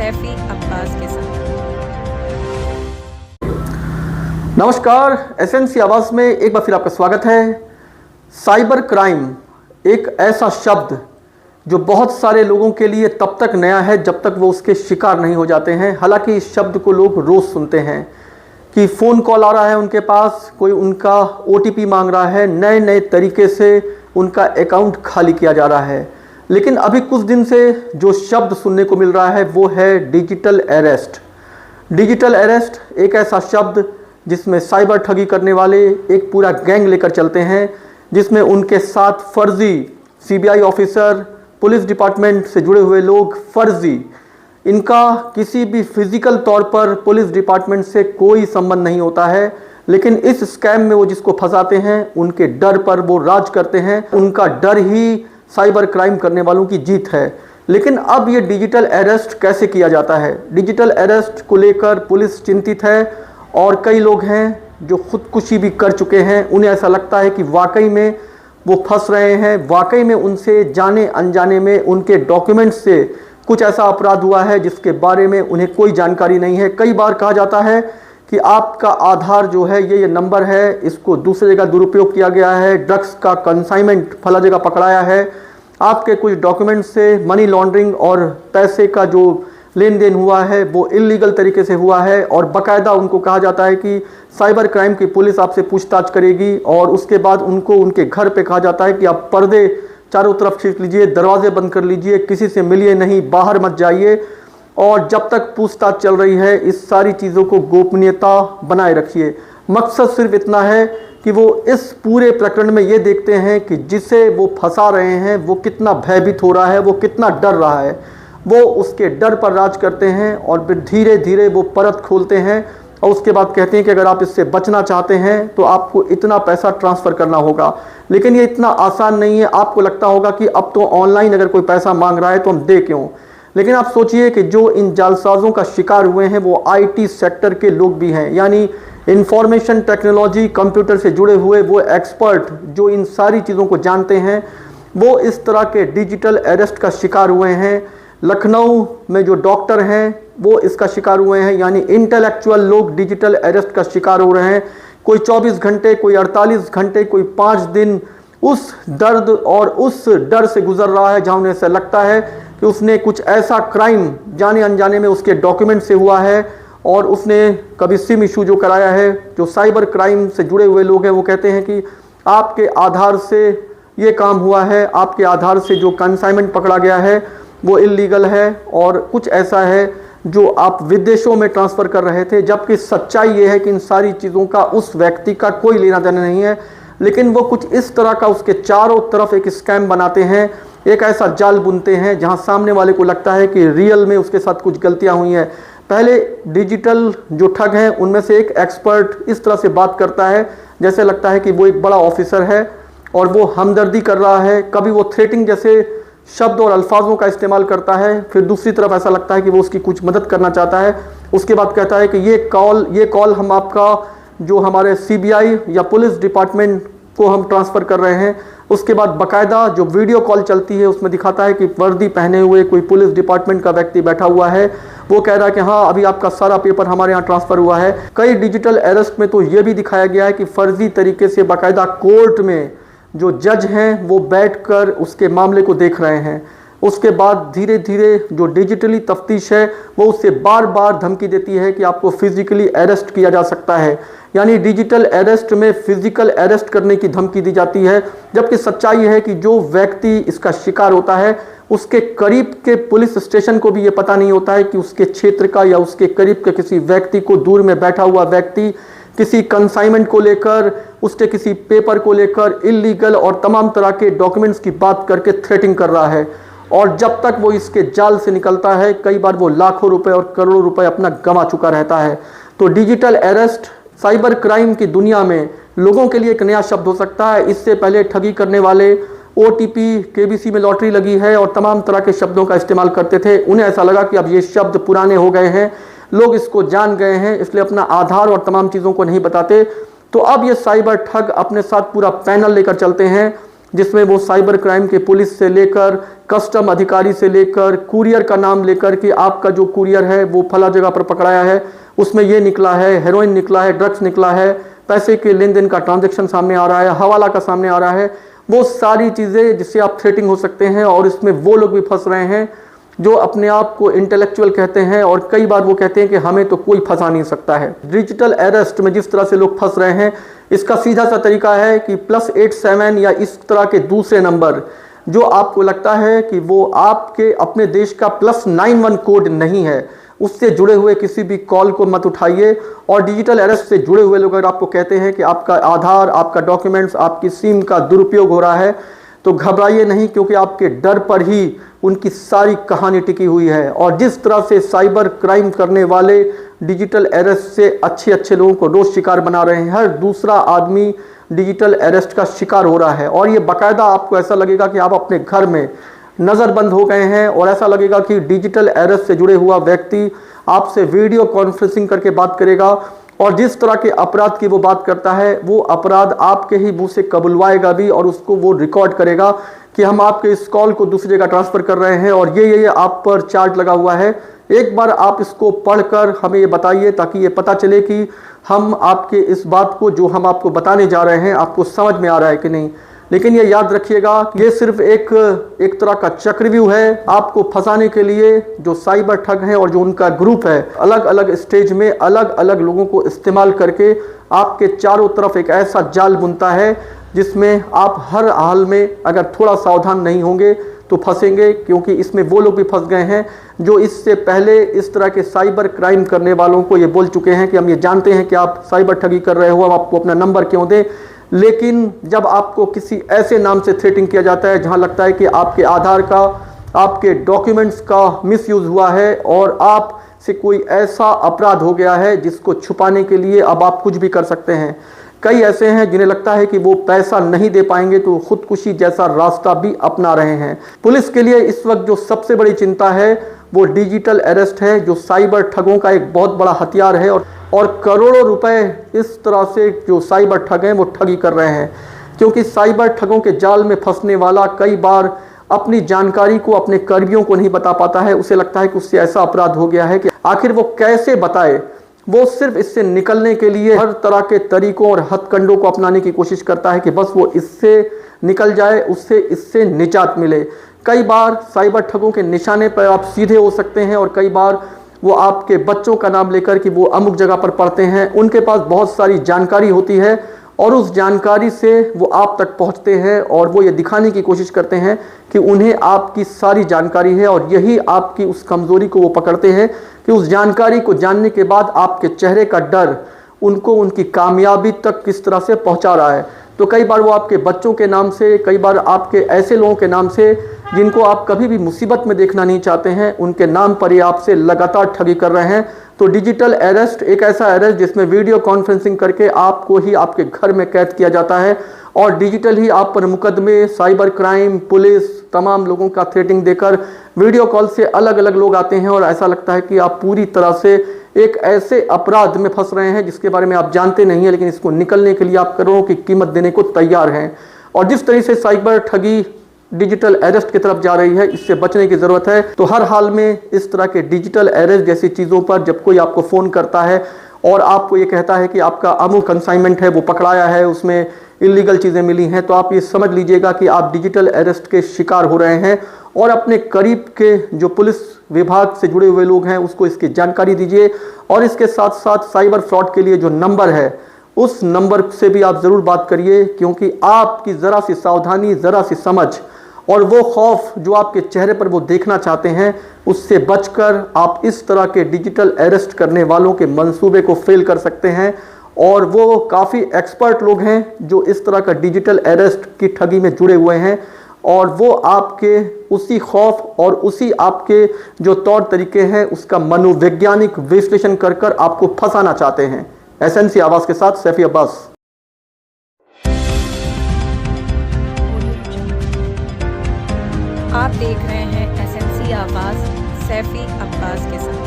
सैफी अब्बास के साथ। नमस्कार, एसएनसी आवाज में एक बार फिर आपका स्वागत है। साइबर क्राइम एक ऐसा शब्द जो बहुत सारे लोगों के लिए तब तक नया है जब तक वो उसके शिकार नहीं हो जाते हैं। हालांकि इस शब्द को लोग रोज सुनते हैं कि फ़ोन कॉल आ रहा है उनके पास, कोई उनका ओटीपी मांग रहा है, नए नए तरीके से उनका अकाउंट खाली किया जा रहा है। लेकिन अभी कुछ दिन से जो शब्द सुनने को मिल रहा है वो है डिजिटल अरेस्ट। डिजिटल अरेस्ट एक ऐसा शब्द जिसमें साइबर ठगी करने वाले एक पूरा गैंग लेकर चलते हैं, जिसमें उनके साथ फर्जी सीबीआई ऑफिसर, पुलिस डिपार्टमेंट से जुड़े हुए लोग, फर्जी, इनका किसी भी फिजिकल तौर पर पुलिस डिपार्टमेंट से कोई संबंध नहीं होता है। लेकिन इस स्कैम में वो जिसको फंसाते हैं उनके डर पर वो राज करते हैं। उनका डर ही साइबर क्राइम करने वालों की जीत है। लेकिन अब ये डिजिटल अरेस्ट कैसे किया जाता है? डिजिटल अरेस्ट को लेकर पुलिस चिंतित है और कई लोग हैं जो खुदकुशी भी कर चुके हैं। उन्हें ऐसा लगता है कि वाकई में वो फंस रहे हैं, वाकई में उनसे जाने अनजाने में उनके डॉक्यूमेंट्स से कुछ ऐसा अपराध हुआ है जिसके बारे में उन्हें कोई जानकारी नहीं है। कई बार कहा जाता है कि आपका आधार जो है ये नंबर है, इसको दूसरी जगह दुरुपयोग किया गया है, ड्रग्स का कंसाइनमेंट फला जगह पकड़ाया है, आपके कुछ डॉक्यूमेंट से मनी लॉन्ड्रिंग और पैसे का जो लेन देन हुआ है वो इलीगल तरीके से हुआ है। और बाकायदा उनको कहा जाता है कि साइबर क्राइम की पुलिस आपसे पूछताछ करेगी और उसके बाद उनको उनके घर पे कहा जाता है कि आप पर्दे चारों तरफ खींच लीजिए, दरवाजे बंद कर लीजिए, किसी से मिलिए नहीं, बाहर मत जाइए और जब तक पूछताछ चल रही है इस सारी चीज़ों को गोपनीयता बनाए रखिए। मकसद सिर्फ इतना है कि वो इस पूरे प्रकरण में ये देखते हैं कि जिसे वो फंसा रहे हैं वो कितना भयभीत हो रहा है, वो कितना डर रहा है। वो उसके डर पर राज करते हैं और फिर धीरे धीरे वो परत खोलते हैं और उसके बाद कहते हैं कि अगर आप इससे बचना चाहते हैं तो आपको इतना पैसा ट्रांसफ़र करना होगा। लेकिन ये इतना आसान नहीं है। आपको लगता होगा कि अब तो ऑनलाइन अगर कोई पैसा मांग रहा है तो हम दे क्यों। लेकिन आप सोचिए कि जो इन जालसाजों का शिकार हुए हैं वो आईटी सेक्टर के लोग भी हैं, यानी इंफॉर्मेशन टेक्नोलॉजी, कंप्यूटर से जुड़े हुए वो एक्सपर्ट जो इन सारी चीज़ों को जानते हैं, वो इस तरह के डिजिटल अरेस्ट का शिकार हुए हैं। लखनऊ में जो डॉक्टर हैं वो इसका शिकार हुए हैं, यानी इंटेलेक्चुअल लोग डिजिटल अरेस्ट का शिकार हो रहे हैं। कोई 24 घंटे, कोई 48 घंटे, कोई 5 दिन उस दर्द और उस डर से गुजर रहा है जहां उन्हें ऐसा लगता है कि उसने कुछ ऐसा क्राइम जाने अनजाने में उसके डॉक्यूमेंट से हुआ है और उसने कभी सिम इशू जो कराया है। जो साइबर क्राइम से जुड़े हुए लोग हैं वो कहते हैं कि आपके आधार से ये काम हुआ है, आपके आधार से जो कंसाइनमेंट पकड़ा गया है वो इलीगल है और कुछ ऐसा है जो आप विदेशों में ट्रांसफ़र कर रहे थे। जबकि सच्चाई ये है कि इन सारी चीज़ों का उस व्यक्ति का कोई लेना देना नहीं है। लेकिन वो कुछ इस तरह का उसके चारों तरफ एक स्कैम बनाते हैं, एक ऐसा जाल बुनते हैं जहां सामने वाले को लगता है कि रियल में उसके साथ कुछ गलतियां हुई हैं। पहले डिजिटल जो ठग हैं उनमें से एक एक्सपर्ट इस तरह से बात करता है जैसे लगता है कि वो एक बड़ा ऑफिसर है और वो हमदर्दी कर रहा है। कभी वो थ्रेटिंग जैसे शब्द और अल्फाजों का इस्तेमाल करता है, फिर दूसरी तरफ ऐसा लगता है कि वो उसकी कुछ मदद करना चाहता है। उसके बाद कहता है कि ये कॉल हम आपका जो हमारे सीबीआई या पुलिस डिपार्टमेंट को हम ट्रांसफ़र कर रहे हैं। उसके बाद बाकायदा जो वीडियो कॉल चलती है उसमें दिखाता है कि वर्दी पहने हुए कोई पुलिस डिपार्टमेंट का व्यक्ति बैठा हुआ है। वो कह रहा है कि हाँ अभी आपका सारा पेपर हमारे यहाँ ट्रांसफ़र हुआ है। कई डिजिटल अरेस्ट में तो ये भी दिखाया गया है कि फर्जी तरीके से बाकायदा कोर्ट में जो जज हैं वो बैठकर उसके मामले को देख रहे हैं। उसके बाद धीरे धीरे जो डिजिटली तफ्तीश है वो उससे बार बार धमकी देती है कि आपको फिजिकली अरेस्ट किया जा सकता है, यानी डिजिटल अरेस्ट में फिजिकल अरेस्ट करने की धमकी दी जाती है। जबकि सच्चाई है कि जो व्यक्ति इसका शिकार होता है उसके करीब के पुलिस स्टेशन को भी ये पता नहीं होता है कि उसके क्षेत्र का या उसके करीब के किसी व्यक्ति को, दूर में बैठा हुआ व्यक्ति किसी कंसाइनमेंट को लेकर, उसके किसी पेपर को लेकर इलीगल और तमाम तरह के डॉक्यूमेंट्स की बात करके थ्रेटिंग कर रहा है। और जब तक वो इसके जाल से निकलता है कई बार वो लाखों रुपए और करोड़ों रुपए अपना गंवा चुका रहता है। तो डिजिटल अरेस्ट साइबर क्राइम की दुनिया में लोगों के लिए एक नया शब्द हो सकता है। इससे पहले ठगी करने वाले ओटीपी, केबीसी में लॉटरी लगी है और तमाम तरह के शब्दों का इस्तेमाल करते थे। उन्हें ऐसा लगा कि अब ये शब्द पुराने हो गए हैं, लोग इसको जान गए हैं, इसलिए अपना आधार और तमाम चीज़ों को नहीं बताते। तो अब ये साइबर ठग अपने साथ पूरा पैनल लेकर चलते हैं जिसमें वो साइबर क्राइम के पुलिस से लेकर कस्टम अधिकारी से लेकर कुरियर का नाम लेकर कि आपका जो कुरियर है वो फला जगह पर पकड़ाया है, उसमें ये निकला है, हेरोइन निकला है, ड्रग्स निकला है, पैसे के लेन देन का ट्रांजैक्शन सामने आ रहा है, हवाला का सामने आ रहा है, वो सारी चीज़ें जिससे आप थ्रेटिंग हो सकते हैं। और इसमें वो लोग भी फंस रहे हैं जो अपने आप को इंटेलेक्चुअल कहते हैं और कई बार वो कहते हैं कि हमें तो कोई फंसा नहीं सकता है। डिजिटल अरेस्ट में जिस तरह से लोग फंस रहे हैं, इसका सीधा सा तरीका है कि +87 या इस तरह के दूसरे नंबर जो आपको लगता है कि वो आपके अपने देश का +91 कोड नहीं है, उससे जुड़े हुए किसी भी कॉल को मत उठाइए। और डिजिटल अरेस्ट से जुड़े हुए लोग अगर आपको कहते हैं कि आपका आधार, आपका डॉक्यूमेंट्स, आपकी सिम का दुरुपयोग हो रहा है, तो घबराइए नहीं, क्योंकि आपके डर पर ही उनकी सारी कहानी टिकी हुई है। और जिस तरह से साइबर क्राइम करने वाले डिजिटल अरेस्ट से अच्छे अच्छे लोगों को रोज शिकार बना रहे हैं, हर दूसरा आदमी डिजिटल अरेस्ट का शिकार हो रहा है। और ये बाकायदा आपको ऐसा लगेगा कि आप अपने घर में नज़रबंद हो गए हैं और ऐसा लगेगा कि डिजिटल अरेस्ट से जुड़े हुआ व्यक्ति आपसे वीडियो कॉन्फ्रेंसिंग करके बात करेगा और जिस तरह के अपराध की वो बात करता है वो अपराध आपके ही मुंह से कबुलवाएगा भी और उसको वो रिकॉर्ड करेगा कि हम आपके इस कॉल को दूसरी जगह ट्रांसफ़र कर रहे हैं और ये आप पर चार्ज लगा हुआ है। एक बार आप इसको पढ़कर हमें ये बताइए ताकि ये पता चले कि हम आपके इस बात को जो हम आपको बताने जा रहे हैं आपको समझ में आ रहा है कि नहीं। लेकिन ये याद रखिएगा ये सिर्फ एक तरह का चक्रव्यूह है आपको फंसाने के लिए। जो साइबर ठग हैं और जो उनका ग्रुप है अलग अलग स्टेज में अलग अलग लोगों को इस्तेमाल करके आपके चारों तरफ एक ऐसा जाल बुनता है जिसमें आप हर हाल में अगर थोड़ा सावधान नहीं होंगे तो फंसेंगे, क्योंकि इसमें वो लोग भी फंस गए हैं जो इससे पहले इस तरह के साइबर क्राइम करने वालों को ये बोल चुके हैं कि हम ये जानते हैं कि आप साइबर ठगी कर रहे हो, हम आपको अपना नंबर क्यों दें। लेकिन जब आपको किसी ऐसे नाम से थ्रेटिंग किया जाता है जहां लगता है कि आपके आधार का, आपके डॉक्यूमेंट्स का मिसयूज़ हुआ है और आप से कोई ऐसा अपराध हो गया है जिसको छुपाने के लिए अब आप कुछ भी कर सकते हैं। कई ऐसे हैं जिन्हें लगता है कि वो पैसा नहीं दे पाएंगे तो खुदकुशी जैसा रास्ता भी अपना रहे हैं। पुलिस के लिए इस वक्त जो सबसे बड़ी चिंता है वो डिजिटल अरेस्ट है, जो साइबर ठगों का एक बहुत बड़ा हथियार है और करोड़ों रुपए इस तरह से जो साइबर ठग हैं वो ठगी कर रहे हैं। क्योंकि साइबर ठगों के जाल में फंसने वाला कई बार अपनी जानकारी को अपने कर्मियों को नहीं बता पाता है। उसे लगता है कि उससे ऐसा अपराध हो गया है कि आखिर वो कैसे बताए। वो सिर्फ इससे निकलने के लिए हर तरह के तरीकों और हथकंडों को अपनाने की कोशिश करता है कि बस वो इससे निकल जाए, उससे इससे निजात मिले। कई बार साइबर ठगों के निशाने पर आप सीधे हो सकते हैं और कई बार वो आपके बच्चों का नाम लेकर कि वो अमुक जगह पर पढ़ते हैं, उनके पास बहुत सारी जानकारी होती है और उस जानकारी से वो आप तक पहुंचते हैं और वो ये दिखाने की कोशिश करते हैं कि उन्हें आपकी सारी जानकारी है। और यही आपकी उस कमज़ोरी को वो पकड़ते हैं कि उस जानकारी को जानने के बाद आपके चेहरे का डर उनको उनकी कामयाबी तक किस तरह से पहुंचा रहा है। तो कई बार वो आपके बच्चों के नाम से, कई बार आपके ऐसे लोगों के नाम से जिनको आप कभी भी मुसीबत में देखना नहीं चाहते हैं, उनके नाम पर ही आपसे लगातार ठगी कर रहे हैं। तो डिजिटल अरेस्ट एक ऐसा अरेस्ट जिसमें वीडियो कॉन्फ्रेंसिंग करके आपको ही आपके घर में कैद किया जाता है और डिजिटल ही आप पर मुकदमे, साइबर क्राइम, पुलिस, तमाम लोगों का थ्रेटिंग देकर वीडियो कॉल से अलग अलग लोग आते हैं और ऐसा लगता है कि आप पूरी तरह से एक ऐसे अपराध में फंस रहे हैं जिसके बारे में आप जानते नहीं हैं, लेकिन इसको निकलने के लिए आप करोड़ों की कीमत देने को तैयार हैं। और जिस तरह से साइबर ठगी डिजिटल अरेस्ट की तरफ जा रही है, इससे बचने की ज़रूरत है। तो हर हाल में इस तरह के डिजिटल अरेस्ट जैसी चीज़ों पर जब कोई आपको फ़ोन करता है और आपको ये कहता है कि आपका अमुक कंसाइनमेंट है वो पकड़ाया है, उसमें इलीगल चीज़ें मिली हैं, तो आप ये समझ लीजिएगा कि आप डिजिटल अरेस्ट के शिकार हो रहे हैं। और अपने करीब के जो पुलिस विभाग से जुड़े हुए लोग हैं उसको इसकी जानकारी दीजिए। और इसके साथ साथ साइबर फ्रॉड के लिए जो नंबर है उस नंबर से भी आप ज़रूर बात करिए, क्योंकि आपकी ज़रा सी सावधानी, ज़रा सी समझ और वो खौफ जो आपके चेहरे पर वो देखना चाहते हैं, उससे बचकर आप इस तरह के डिजिटल अरेस्ट करने वालों के मंसूबे को फेल कर सकते हैं। और वो काफ़ी एक्सपर्ट लोग हैं जो इस तरह का डिजिटल अरेस्ट की ठगी में जुड़े हुए हैं और वो आपके उसी खौफ और उसी आपके जो तौर तरीके हैं उसका मनोवैज्ञानिक विश्लेषण कर कर आपको फंसाना चाहते हैं। एसएनसी आवाज़ के साथ सैफी अब्बास। आप देख रहे हैं एसएनसी आवाज़ सैफी अब्बास के साथ।